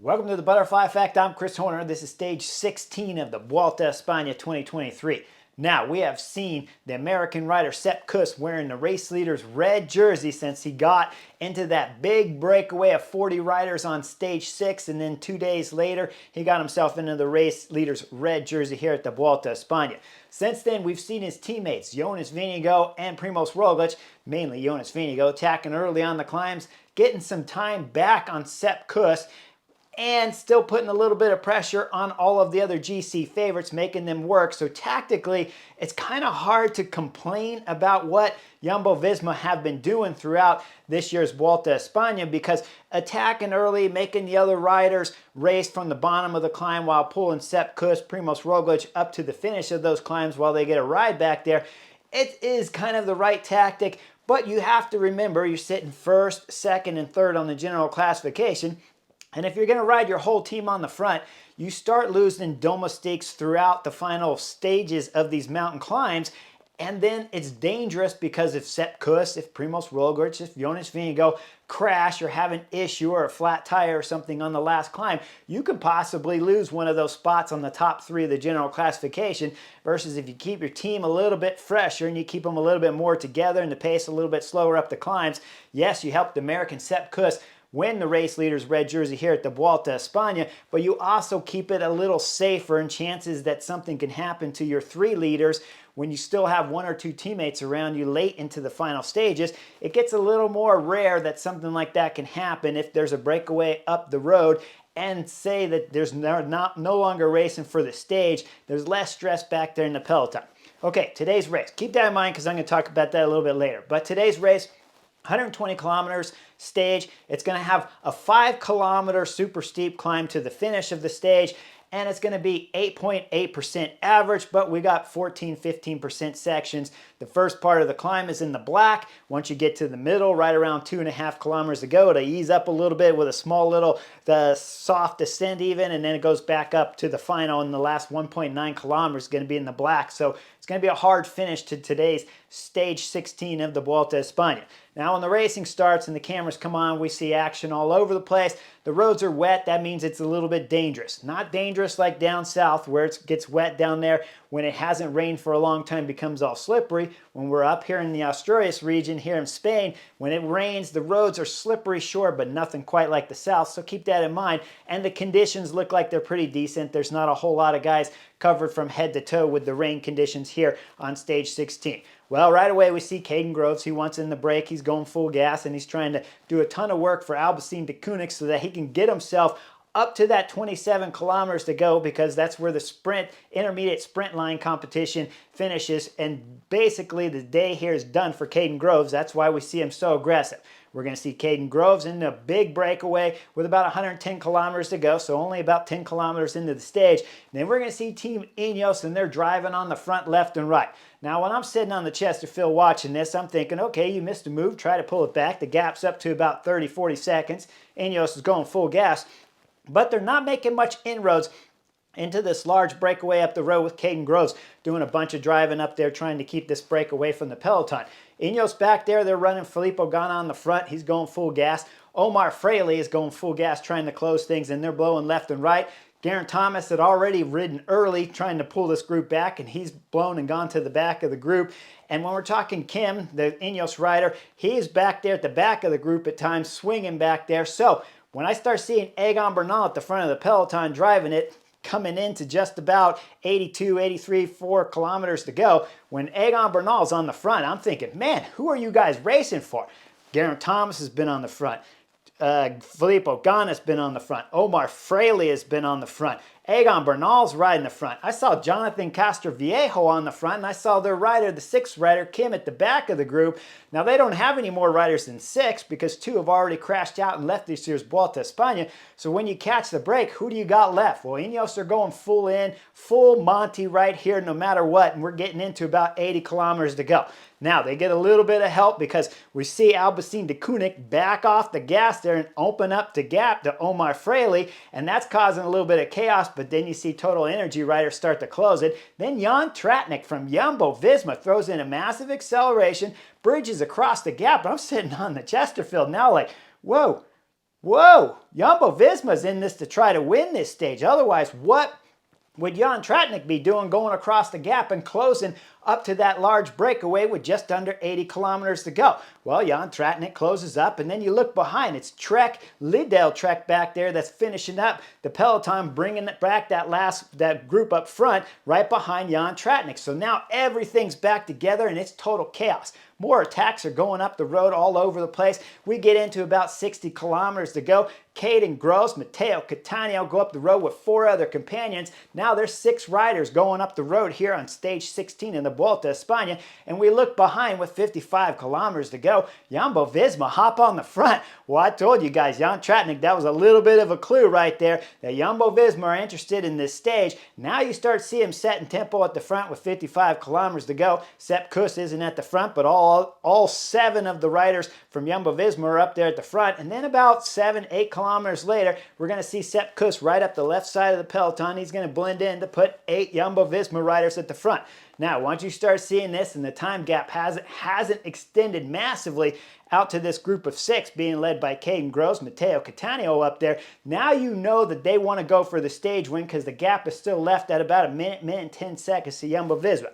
Welcome to the Butterfly Effect. I'm Chris Horner. This is stage 16 of the Vuelta España 2023. Now, we have seen the American rider Sepp Kuss wearing the race leader's red jersey since he got into that big breakaway of 40 riders on stage 6, and then 2 days later, he got himself into the race leader's red jersey here at the Vuelta España. Since then, we've seen his teammates, Jonas Vingegaard and Primoz Roglic, mainly Jonas Vingegaard, attacking early on the climbs, getting some time back on Sepp Kuss, and still putting a little bit of pressure on all of the other GC favorites, making them work. So tactically, it's kind of hard to complain about what Jumbo-Visma have been doing throughout this year's Vuelta España, because attacking early, making the other riders race from the bottom of the climb while pulling Sepp Kuss, Primoz Roglic up to the finish of those climbs while they get a ride back there, it is kind of the right tactic. But you have to remember, you're sitting first, second, and third on the general classification. And if you're going to ride your whole team on the front, you start losing domestiques throughout the final stages of these mountain climbs. And then it's dangerous because if Sepp Kuss, if Primoz Roglic, if Jonas Vingegaard crash or have an issue or a flat tire or something on the last climb, you could possibly lose one of those spots on the top 3 of the general classification, versus if you keep your team a little bit fresher and you keep them a little bit more together and the pace a little bit slower up the climbs. Yes, you helped the American Sepp Kuss win the race leader's red jersey here at the Vuelta España, but you also keep it a little safer, and chances that something can happen to your 3 leaders when you still have 1 or 2 teammates around you late into the final stages. It gets a little more rare that something like that can happen if there's a breakaway up the road, and say that there's no longer racing for the stage. There's less stress back there in the peloton. Okay, today's race. Keep that in mind because I'm going to talk about that a little bit later. But today's race, 120 kilometers stage. It's going to have a 5-kilometer super steep climb to the finish of the stage, and it's going to be 8.8% average, but we got 14-15% sections. The first part of the climb is in the black. Once you get to the middle, right around 2.5 kilometers to go, to ease up a little bit with a small little soft descent even, and then it goes back up to the final, and the last 1.9 kilometers is going to be in the black. So it's going to be a hard finish to today's stage 16 of the Vuelta España. Now when the racing starts and the cameras come on, we see action all over the place. The roads are wet. That means it's a little bit dangerous. Not dangerous like down south where it gets wet down there when it hasn't rained for a long time, becomes all slippery. When we're up here in the Asturias region here in Spain, when it rains, the roads are slippery, sure, but nothing quite like the south. So keep that in mind. And the conditions look like they're pretty decent. There's not a whole lot of guys covered from head to toe with the rain conditions here on stage 16. Well, right away we see Caden Groves. He wants in the break. He's going full gas, and he's trying to do a ton of work for Alpecin de Koenig so that he can get himself up to that 27 kilometers to go, because that's where the intermediate sprint line competition finishes. And basically the day here is done for Caden Groves. That's why we see him so aggressive. We're going to see Caden Groves in a big breakaway with about 110 kilometers to go, so only about 10 kilometers into the stage. And then we're going to see Team Ineos, and they're driving on the front left and right. Now, when I'm sitting on the Chesterfield watching this, I'm thinking, okay, you missed a move, try to pull it back. The gap's up to about 30-40 seconds. Ineos is going full gas, but they're not making much inroads into this large breakaway up the road with Caden Groves doing a bunch of driving up there trying to keep this break away from the peloton. Ineos back there, they're running Filippo Ganna on the front. He's going full gas. Omar Fraley is going full gas trying to close things, and they're blowing left and right. Geraint Thomas had already ridden early trying to pull this group back, and he's blown and gone to the back of the group. And when we're talking Kim, the Ineos rider, he's back there at the back of the group at times, swinging back there. So when I start seeing Egan Bernal at the front of the peloton driving it, coming into just about 82, 83, 4 kilometers to go, when Egan Bernal's on the front, I'm thinking, man, who are you guys racing for? Geraint Thomas has been on the front. Filippo Ganna's been on the front. Omar Fraley has been on the front. Egan Bernal's riding the front. I saw Jonathan Castroviejo on the front, and I saw their rider, the 6th rider, Kim, at the back of the group. Now, they don't have any more riders than 6 because 2 have already crashed out and left this year's Vuelta España. So when you catch the break, who do you got left? Well, Ineos are going full in, full Monty right here no matter what, and we're getting into about 80 kilometers to go. Now, they get a little bit of help because we see Alpecin de Koenig back off the gas there and open up the gap to Omar Fraley, and that's causing a little bit of chaos, but then you see Total Energy riders start to close it. Then Jan Tratnik from Jumbo-Visma throws in a massive acceleration, bridges across the gap. I'm sitting on the Chesterfield now like, whoa, Whoa, Jumbo-Visma's in this to try to win this stage. Otherwise, what would Jan Tratnik be doing going across the gap and closing up to that large breakaway with just under 80 kilometers to go? Well, Jan Tratnik closes up, and then you look behind. It's Trek, Liddell Trek back there that's finishing up the peloton, bringing it back that group up front right behind Jan Tratnik. So now everything's back together, and it's total chaos. More attacks are going up the road all over the place. We get into about 60 kilometers to go. Caden Gross, Matteo Cattaneo go up the road with 4 other companions. Now there's 6 riders going up the road here on stage 16 in the Vuelta a España. And we look behind with 55 kilometers to go. Jumbo-Visma hop on the front. Well, I told you guys, Jan Tratnik, that was a little bit of a clue right there that Jumbo-Visma are interested in this stage. Now you start seeing him setting tempo at the front with 55 kilometers to go. Sepp Kuss isn't at the front, but all 7 of the riders from Jumbo-Visma are up there at the front. And then about 7-8 kilometers later, we're going to see Sepp Kuss right up the left side of the peloton. He's going to blend in to put 8 Jumbo-Visma riders at the front. Now, once you start seeing this and the time gap hasn't extended massively out to this group of 6 being led by Caden Gross, Matteo Cattaneo up there, now you know that they want to go for the stage win because the gap is still left at about a minute and 10 seconds to Jumbo-Visma.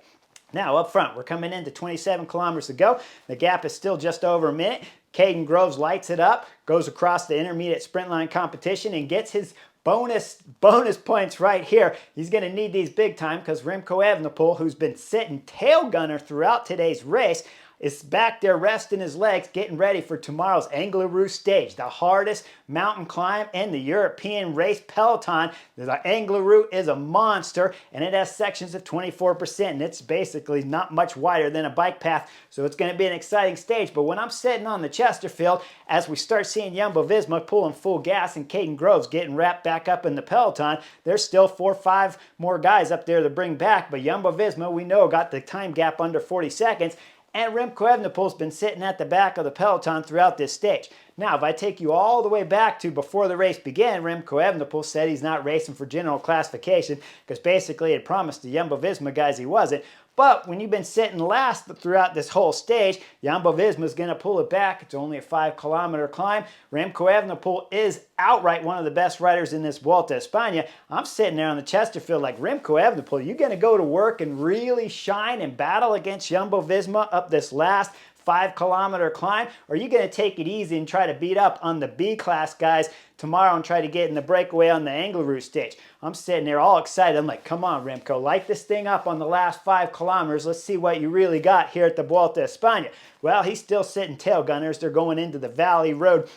Now, up front, we're coming into 27 kilometers to go. The gap is still just over a minute. Caden Groves lights it up, goes across the intermediate sprint line competition, and gets his bonus points right here. He's going to need these big time because Remco Evenepoel, who's been sitting tail gunner throughout today's race, is back there resting his legs, getting ready for tomorrow's Angliru stage, the hardest mountain climb in the European race peloton. The Angliru is a monster, and it has sections of 24%, and it's basically not much wider than a bike path, so it's going to be an exciting stage. But when I'm sitting on the Chesterfield, as we start seeing Jumbo-Visma pulling full gas and Caden Groves getting wrapped back up in the peloton, there's still 4 or 5 more guys up there to bring back, but Jumbo-Visma, we know, got the time gap under 40 seconds, and Remco Evenepoel's been sitting at the back of the peloton throughout this stage. Now, if I take you all the way back to before the race began, Remco Evenepoel said he's not racing for general classification because basically he had promised the Jumbo-Visma guys he wasn't. But when you've been sitting last throughout this whole stage, Jumbo-Visma is going to pull it back. It's only a 5-kilometer climb. Remco Evenepoel is outright one of the best riders in this Vuelta a España. I'm sitting there on the Chesterfield like, Remco Evenepoel, you going to go to work and really shine and battle against Jumbo-Visma up this last 5-kilometer climb? Or are you going to take it easy and try to beat up on the B-class guys tomorrow and try to get in the breakaway on the Angliru stage? I'm sitting there all excited. I'm like, come on, Remco, light this thing up on the last 5 kilometers. Let's see what you really got here at the Vuelta a España. Well, he's still sitting tail gunners. They're going into the valley road.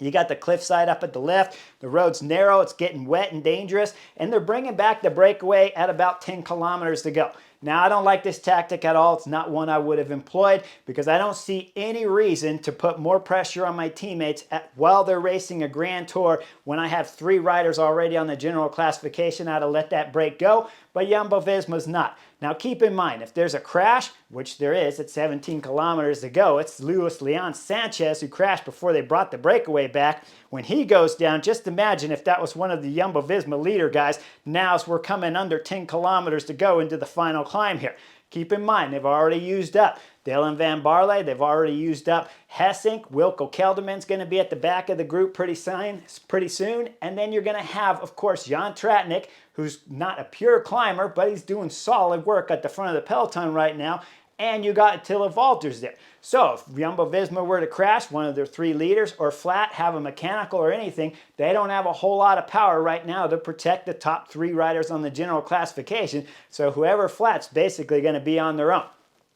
You got the cliffside up at the left. The road's narrow. It's getting wet and dangerous. And they're bringing back the breakaway at about 10 kilometers to go. Now, I don't like this tactic at all. It's not one I would have employed because I don't see any reason to put more pressure on my teammates while they're racing a Grand Tour when I have 3 riders already on the general classification. I'd have let that break go, but Jumbo-Visma's not. Now, keep in mind, if there's a crash, which there is at 17 kilometers to go, it's Luis Leon Sanchez who crashed before they brought the breakaway back. When he goes down, just imagine if that was one of the Jumbo-Visma leader guys. Now, as we're coming under 10 kilometers to go into the final climb here. Keep in mind, they've already used up Dylan Van Barle. They've already used up Hessink. Wilco Kelderman's going to be at the back of the group pretty soon. And then you're going to have, of course, Jan Tratnik, who's not a pure climber, but he's doing solid work at the front of the peloton right now. And you got Attila Valters there. So if Jumbo-Visma were to crash, one of their 3 leaders, or flat, have a mechanical or anything, they don't have a whole lot of power right now to protect the top 3 riders on the general classification. So whoever flat's basically going to be on their own.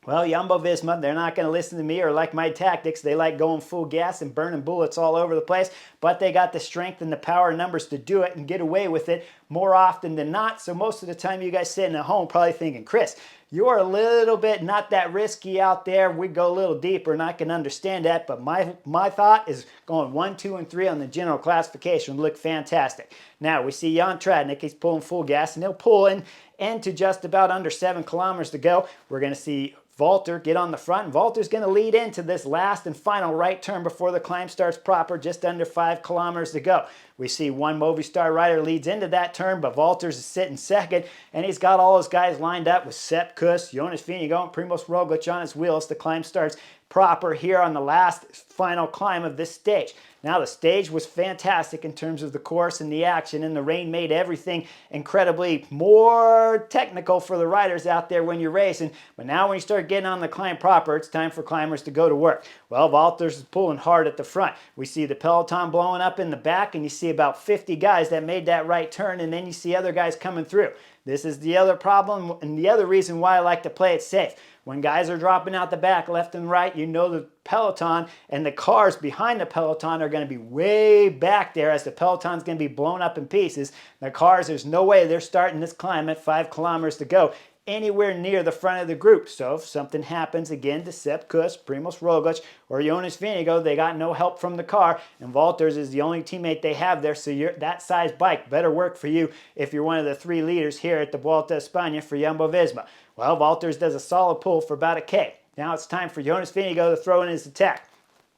Well, Jumbo-Visma, they're not going to listen to me or like my tactics. They like going full gas and burning bullets all over the place, but they got the strength and the power and numbers to do it and get away with it more often than not. So most of the time you guys sitting at home probably thinking, Chris, you're a little bit not that risky out there. We go a little deeper and I can understand that, but my thought is going 1, 2, and 3 on the general classification would look fantastic. Now we see Jan Tratnik, he's pulling full gas and he'll pull into just about under 7 kilometers to go. We're going to see Valter get on the front, and Valter's going to lead into this last and final right turn before the climb starts proper, just under 5 kilometers to go. We see one Movistar rider leads into that turn, but Valters is sitting second, and he's got all his guys lined up with Sepp Kuss, Jonas Vingegaard, and Primoz Roglic on his wheels. The climb starts proper here on the last final climb of this stage. Now, the stage was fantastic in terms of the course and the action, and the rain made everything incredibly more technical for the riders out there when you're racing. But now when you start getting on the climb proper, it's time for climbers to go to work. Well, Walters is pulling hard at the front. We see the peloton blowing up in the back, and you see about 50 guys that made that right turn, and then you see other guys coming through. This is the other problem and the other reason why I like to play it safe. When guys are dropping out the back left and right, you know the peloton and the cars behind the peloton are going to be way back there as the peloton's going to be blown up in pieces. The cars, there's no way they're starting this climb at 5 kilometers to go anywhere near the front of the group. So if something happens again to Sepp Kuss, Primož Roglič, or Jonas Vingegaard, they got no help from the car, and Walters is the only teammate they have there, so that size bike better work for you if you're one of the 3 leaders here at the Vuelta España for Jumbo-Visma. Well, Walters does a solid pull for about a K. Now it's time for Jonas Vingegaard to throw in his attack.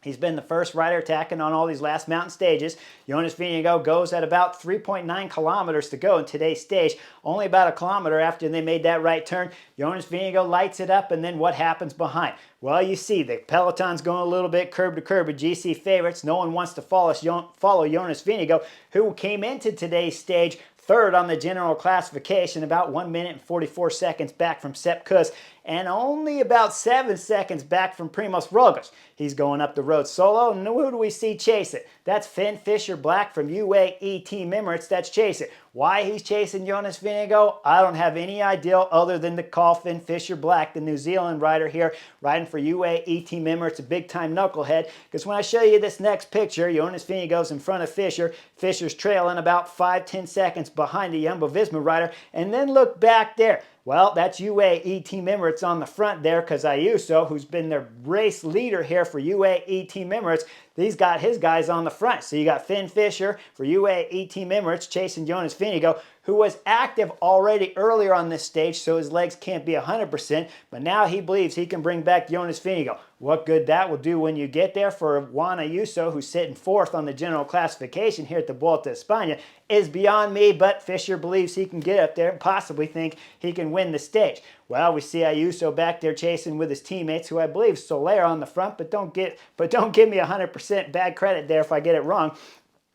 He's been the first rider attacking on all these last mountain stages. Jonas Vingegaard goes at about 3.9 kilometers to go in today's stage. Only about a kilometer after they made that right turn, Jonas Vingegaard lights it up, and then what happens behind? Well, you see the peloton's going a little bit curb to curb with GC favorites. No one wants to follow Jonas Vingegaard, who came into today's stage third on the general classification, about 1 minute and 44 seconds back from Sepp Kuss, and only about 7 seconds back from Primož Roglič. He's going up the road solo, and who do we see chase it? That's Finn Fisher-Black from UAE Team Emirates that's chasing it. Why he's chasing Jonas Vingegaard, I don't have any idea other than to call Finn Fisher-Black, the New Zealand rider here, riding for UAE Team Emirates, a big-time knucklehead, because when I show you this next picture, Jonas Vingegaard's in front of Fisher. Fisher's trailing about 5-10 seconds behind the Jumbo-Visma rider, and then look back there. Well, that's UAE Team Emirates on the front there, because Ayuso, who's been their race leader here for UAE Team Emirates, he's got his guys on the front. So you got Finn Fisher for UAE Team Emirates chasing Jonas Vingegaard, who was active already earlier on this stage, so his legs can't be 100%, but now he believes he can bring back Jonas Vingegaard. What good that will do when you get there for Juan Ayuso, who's sitting 4th on the general classification here at the Vuelta España, is beyond me, but Fisher believes he can get up there and possibly think he can win the stage. Well, we see Ayuso back there chasing with his teammates, who I believe Soler on the front, but don't give me 100% bad credit there if I get it wrong.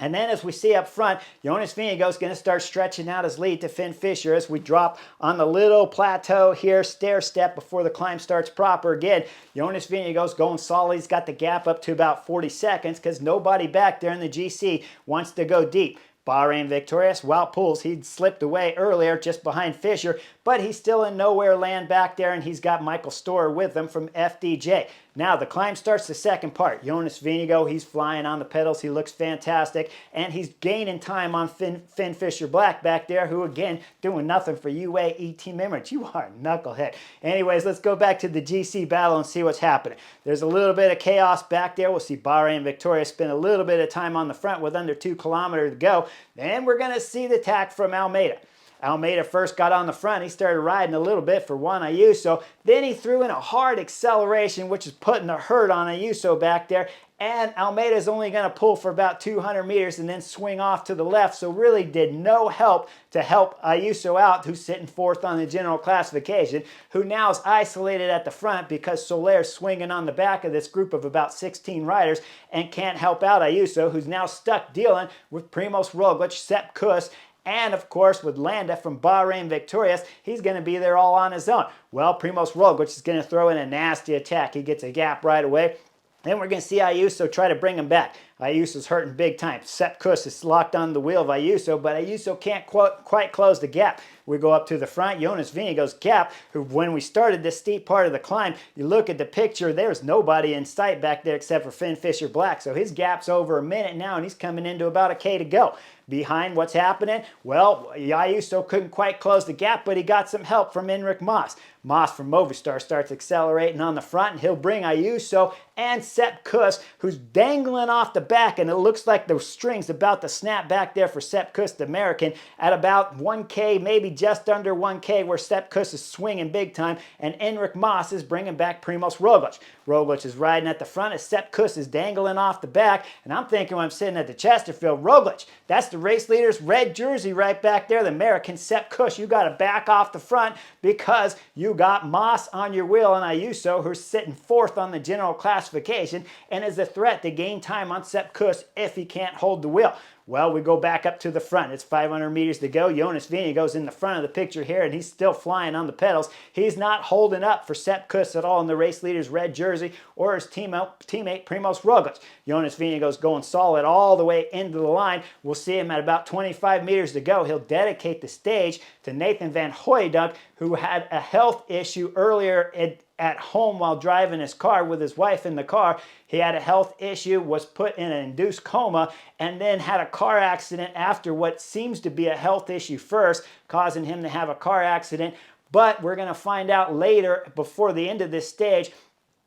And then as we see up front, Jonas Vingegaard is going to start stretching out his lead to Finn Fisher as we drop on the little plateau here, stair step before the climb starts proper again. Jonas Vingegaard is going solid. He's got the gap up to about 40 seconds because nobody back there in the GC wants to go deep. Bahrain victorious, Wout Poels, he'd slipped away earlier just behind Fisher, but he's still in nowhere land back there, and he's got Michael Storer with him from FDJ. Now the climb starts the second part. Jonas Vingegaard, he's flying on the pedals, he looks fantastic, and he's gaining time on Finn Fisher-Black back there, who again, doing nothing for UAE Team Emirates. You are a knucklehead. Anyways, let's go back to the GC battle and see what's happening. There's a little bit of chaos back there. We'll see Bahrain victorious spend a little bit of time on the front with under 2 kilometers to go. Then we're going to see the attack from Almeida. Almeida first got on the front. He started riding a little bit for Juan Ayuso. Then he threw in a hard acceleration, which is putting the hurt on Ayuso back there. And Almeida is only going to pull for about 200 meters and then swing off to the left. So really did no help to help Ayuso out, who's sitting 4th on the general classification, who now is isolated at the front because Soler's swinging on the back of this group of about 16 riders and can't help out Ayuso, who's now stuck dealing with Primož Roglič, Sepp Kuss, and of course, with Landa from Bahrain victorious, he's going to be there all on his own. Well, Primož Roglič is going to throw in a nasty attack. He gets a gap right away. Then we're going to see Ayuso try to bring him back. Ayuso's hurting big time. Sepp Kuss is locked on the wheel of Ayuso, but Ayuso can't quite close the gap. We go up to the front. Jonas Vingegaard's gap, who when we started this steep part of the climb, you look at the picture, there's nobody in sight back there except for Finn Fisher-Black. So his gap's over a minute now, and he's coming into about a K to go. Behind what's happening? Well, Ayuso couldn't quite close the gap, but he got some help from Enric Mas. Mas from Movistar starts accelerating on the front, and he'll bring Ayuso and Sepp Kuss, who's dangling off the back, and it looks like the string's about to snap back there for Sepp Kuss, the American, at about 1K, maybe just under 1K, where Sepp Kuss is swinging big time, and Enric Mas is bringing back Primoz Roglic. Roglic is riding at the front as Sepp Kuss is dangling off the back, and I'm thinking when I'm sitting at the Chesterfield, Roglic, that's the race leader's red jersey right back there, the American Sepp Kuss. You got to back off the front because you got Mas on your wheel and Ayuso, who's sitting fourth on the general classification and is a threat to gain time on Sepp Kuss if he can't hold the wheel. Well, we go back up to the front. It's 500 meters to go. Jonas Vingegaard goes in the front of the picture here, and he's still flying on the pedals. He's not holding up for Sepp Kuss at all in the race leader's red jersey or his teammate Primoz Roglic. Jonas Vingegaard's going solid all the way into the line. We'll see him at about 25 meters to go. He'll dedicate the stage to Nathan van Hooijdonk, who had a health issue earlier at home while driving his car with his wife in the car. He had a health issue, was put in an induced coma, and then had a car accident after what seems to be a health issue first, causing him to have a car accident. But we're going to find out later, before the end of this stage,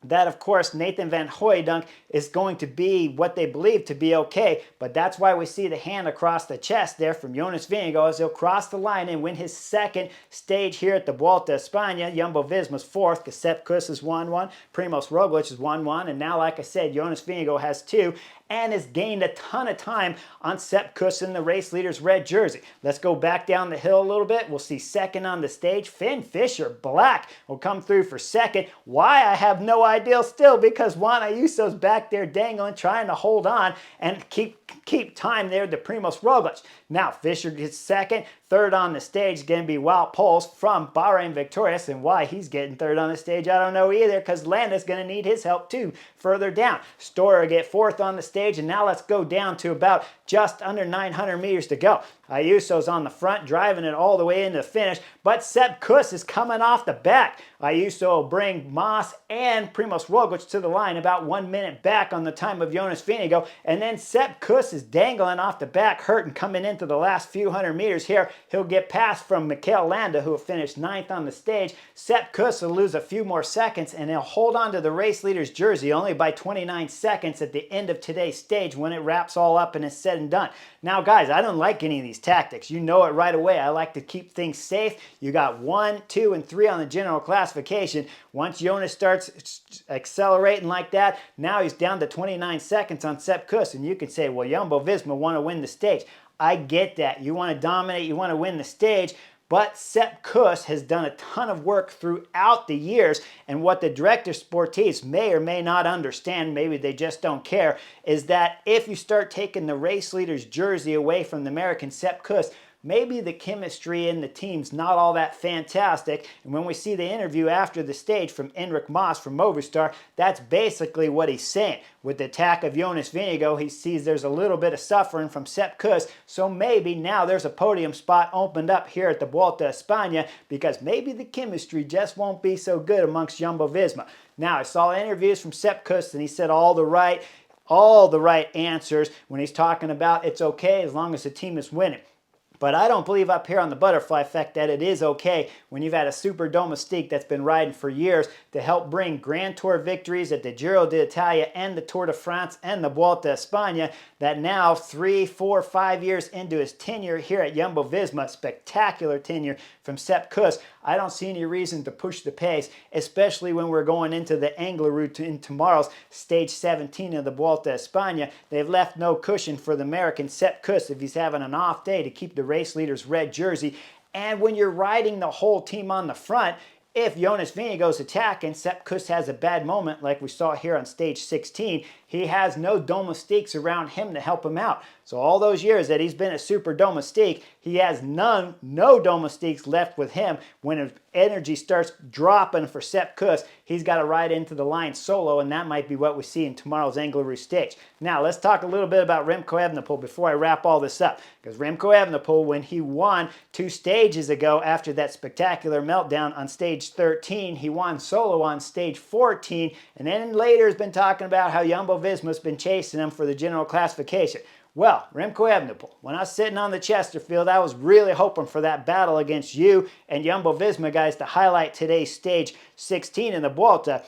that, of course, Nathan van Hooijdonk is going to be what they believe to be okay, but that's why we see the hand across the chest there from Jonas Vingegaard as he'll cross the line and win his second stage here at the Vuelta a España. Jumbo-Visma's fourth, because Sepp Kuss has won one, Primoz Roglic has won one, and now, like I said, Jonas Vingegaard has two, and has gained a ton of time on Sepp Kuss in the race leader's red jersey. Let's go back down the hill a little bit. We'll see second on the stage. Finn Fisher Black will come through for second. Why? I have no idea still, because Juan Ayuso's back there dangling, trying to hold on and keep time there to Primoz Roglic. Now Fisher gets second. Third on the stage going to be Wout Poels from Bahrain Victorious, and why he's getting third on the stage I don't know either, because Landa's going to need his help too further down. Storer get fourth on the stage, and now let's go down to about just under 900 meters to go. Ayuso's on the front, driving it all the way into the finish, but Sepp Kuss is coming off the back. Ayuso will bring Mas and Primoz Roglic to the line about 1 minute back on the time of Jonas Vingegaard, and then Sepp Kuss is dangling off the back, hurting coming into the last few hundred meters here. He'll get past from Mikel Landa, who will finish ninth on the stage. Sepp Kuss will lose a few more seconds, and he'll hold on to the race leader's jersey only by 29 seconds at the end of today's stage when it wraps all up and is said and done. Now, guys, I don't like any of these tactics. You know it right away. I like to keep things safe. You got 1, 2, and 3 on the general classification. Once Jonas starts accelerating like that, now he's down to 29 seconds on Sepp Kuss, and you can say, well, Jumbo-Visma want to win the stage. I get that. You want to dominate, you want to win the stage, but Sepp Kuss has done a ton of work throughout the years, and what the director sportifs may or may not understand, maybe they just don't care, is that if you start taking the race leader's jersey away from the American Sepp Kuss, maybe the chemistry in the team's not all that fantastic. And when we see the interview after the stage from Enric Mas from Movistar, that's basically what he's saying. With the attack of Jonas Vingegaard, he sees there's a little bit of suffering from Sepp Kuss, so maybe now there's a podium spot opened up here at the Vuelta a España, because maybe the chemistry just won't be so good amongst Jumbo-Visma. Now, I saw interviews from Sepp Kuss, and he said all the right answers when he's talking about it's okay as long as the team is winning. But I don't believe up here on the butterfly effect that it is okay when you've had a super domestique that's been riding for years to help bring Grand Tour victories at the Giro d'Italia and the Tour de France and the Vuelta a España, that now 3, 4, 5 years into his tenure here at Jumbo-Visma, spectacular tenure from Sepp Kuss, I don't see any reason to push the pace, especially when we're going into the Angliru in tomorrow's stage 17 of the Vuelta a España. They've left no cushion for the American Sepp Kuss if he's having an off day to keep the race leader's red jersey. And when you're riding the whole team on the front, if Jonas Vingegaard's attacking, Sepp Kuss has a bad moment like we saw here on stage 16, he has no domestiques around him to help him out. So all those years that he's been a super domestique, he has no domestiques left with him. When his energy starts dropping for Sepp Kuss, he's got to ride into the line solo, and that might be what we see in tomorrow's Angliru stage. Now, let's talk a little bit about Remco Evenepoel before I wrap all this up. Because Remco Evenepoel, when he won 2 stages ago after that spectacular meltdown on stage 13, he won solo on stage 14, and then later has been talking about how Jumbo-Visma's been chasing him for the general classification. Well, Remco Evenepoel, when I was sitting on the Chesterfield, I was really hoping for that battle against you and Jumbo-Visma guys to highlight today's stage 16 in the Vuelta,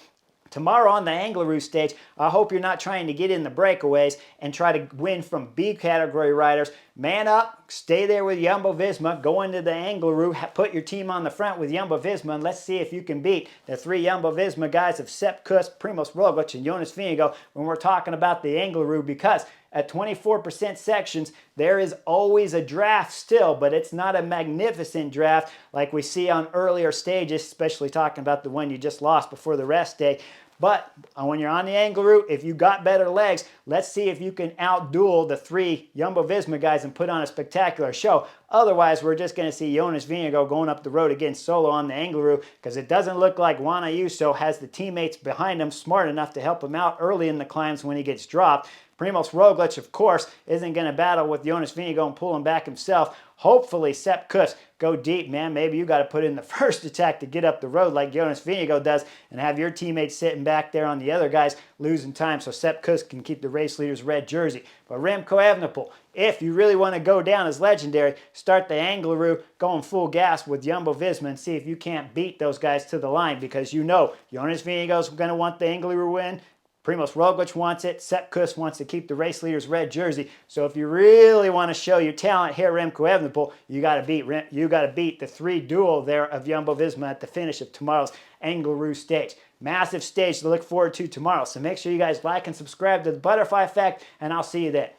Tomorrow on the Angliru stage, I hope you're not trying to get in the breakaways and try to win from B category riders. Man up, stay there with Jumbo-Visma, go into the Angliru, put your team on the front with Jumbo-Visma, and let's see if you can beat the three Jumbo-Visma guys of Sepp Kuss, Primoz Roglic, and Jonas Vingegaard when we're talking about the Angliru, because at 24% sections, there is always a draft still, but it's not a magnificent draft like we see on earlier stages, especially talking about the one you just lost before the rest day. But when you're on the Angliru, if you got better legs, let's see if you can outduel the three Jumbo-Visma guys and put on a spectacular show. Otherwise, we're just going to see Jonas Vingegaard going up the road again solo on the Angliru, because it doesn't look like Juan Ayuso has the teammates behind him smart enough to help him out early in the climbs when he gets dropped. Primoz Roglic, of course, isn't going to battle with Jonas Vingegaard and pull him back himself. Hopefully, Sepp Kuss, go deep, man. Maybe you got to put in the first attack to get up the road like Jonas Vingegaard does and have your teammates sitting back there on the other guys losing time so Sepp Kuss can keep the race leader's red jersey. But Remco Evenepoel, if you really want to go down as legendary, start the Angliru going full gas with Jumbo-Visma and see if you can't beat those guys to the line, because you know Jonas Vingegaard's going to want the Angliru win. Primoz Roglic wants it. Sepp Kuss wants to keep the race leader's red jersey. So if you really want to show your talent here, Remco Evenepoel, you got to beat the three duo there of Jumbo-Visma at the finish of tomorrow's Angliru stage. Massive stage to look forward to tomorrow. So make sure you guys like and subscribe to the Butterfly Effect, and I'll see you there.